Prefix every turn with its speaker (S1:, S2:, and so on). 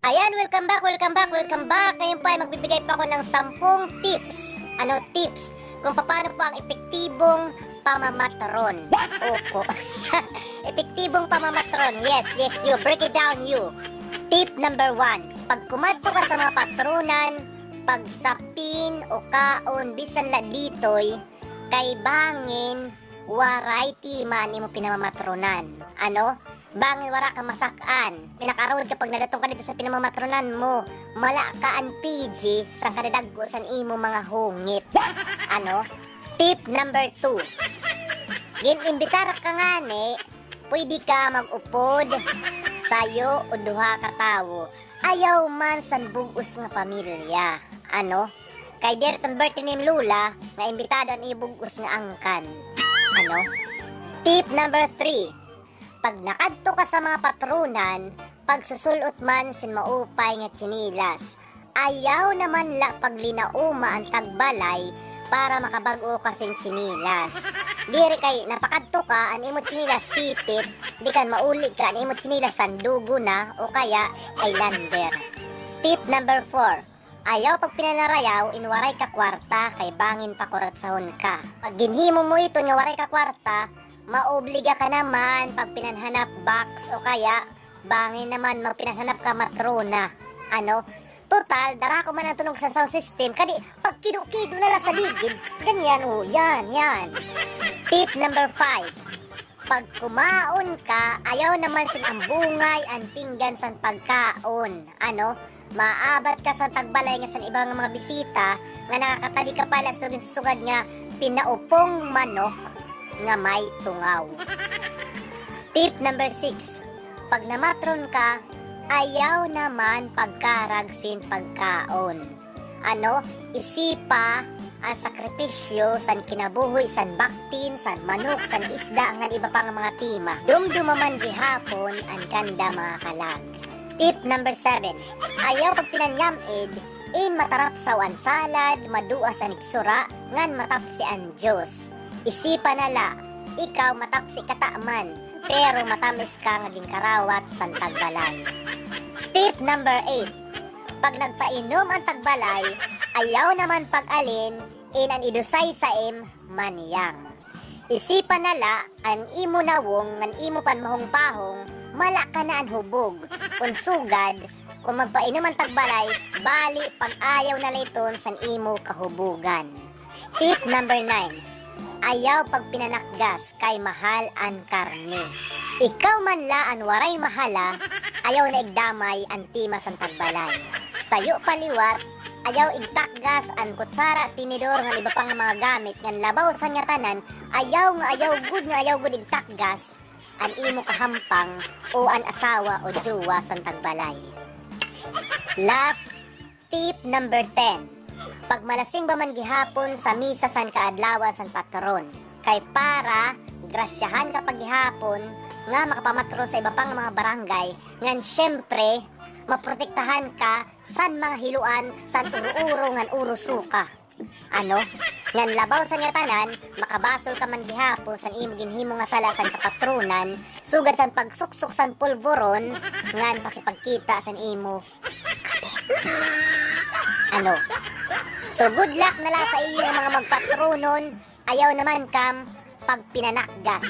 S1: Ayan, welcome back. Ngayon po ay magbibigay pa ako ng 10 tips. Ano tips? Kung paano po ang epektibong pamamatron. Opo. Epektibong pamamatron. Yes, you. Break it down, you. Tip number 1. Pag kumadto ka sa mga patronan, pagsapin o kaon, bisan la ditoy, kay bangin, waray man imo pinamamatronan. Ano? Bangin wara ka masakan. Pinakarawad kapag nadatong ka dito sa pinamamatronan mo, mala ka ang PG sa kadadaggo sa imo mga hungit. Ano? Tip number 2. Gin-imbitar ka nga ni, pwede ka mag-upod sayo o duha ka tawo. Ayaw man san bugos nga pamilya. Ano? Kay Derton birthday ni Lula, nga imbitado ang ibugos nga angkan. Ano? Tip number 3. Pag nakadto ka sa mga patronan, pagsusulot man sin maupay nga tsinilas, ayaw naman la paglinauma ang tagbalay para makabago ka sin tsinilas. Diri kay napakadto ka, ang imo tsinilas sipit, di kan mauli ka, ang imo tsinilas sandugo na o kaya islander. Tip number 4. Ayaw pag pinanarayaw, inwaray ka kwarta, kay bangin pa kuratsahon ka. Pag ginhimo mo ito nga waray ka kwarta, maobliga ka naman pag pinanhanap box o kaya bangin naman magpinanhanap ka matrona. Ano? Total, dara ko man ang tunog sa sound system, kadi pag kido-kido na lang sa ligid, ganyan o, yan. Tip number 5. Pag kumaon ka, ayaw naman sin ang bungay, ang pinggan san pagkaon. Ano? Maabat ka sa tagbalay nga sa ibang mga bisita nga nakakatali ka pala sugad nga pinaupong manok nga may tungaw. Tip number 6. Pag namatron ka, ayaw naman pagkarag sin pagkaon. Ano? Isipa ang sakripisyo san kinabuhi, san baktin, san manok, san isda nga iba pang mga tima. Dumdumaman gihapon ang kanda mga kalag. Tip number 7. Ayaw pag pinanyamid, in matarapsaw ang salad, maduas ang iksura, ngan matapsi ang Diyos. Isipa nala, ikaw matapsi kataman, pero matamis ka nga karawat sa tagbalay. Tip number 8. Pag nagpainom ang tagbalay, ayaw naman pag-alin, in ang idusay sa maniyang. Isipa nala, ang imo nawong, ngan imo pan mahong-pahong, mala ka na ang hubog. Kung sugad, kung magpainom ang tagbalay, bali pag ayaw na layton san imo kahubugan. Tip number 9. Ayaw pag pinanakgas kay mahal ang karne. Ikaw man la ang waray mahala, ayaw na igdamay ang tima sang tagbalay. Sayo paliwat, ayaw igtakgas ang kutsara, tinidor nga iba pang mga gamit nga labaw sa nga tanan, ayaw gud igtakgas ang imo kahampang o ang asawa o jowa sang tagbalay. Last tip number 10. Pag malasing ba man gihapon sa misa san kaadlawan san patron, kay para grasyahan ka pag gihapon nga makapamatron sa iba pang mga barangay, ngan syempre maprotektahan ka san mga hiluan san uro-uro ngan urusuka. Ano? Ngan labaw sa nga tanan, makabasol ka man gihapon san imo ginhimo nga sala san kapatronan, sugad san pagsuksok san pulburon, ngan pakipagkita san imo. Ano? So good luck na lang sa iyo mga magpatronon, ayaw naman kam pag pinanakgas.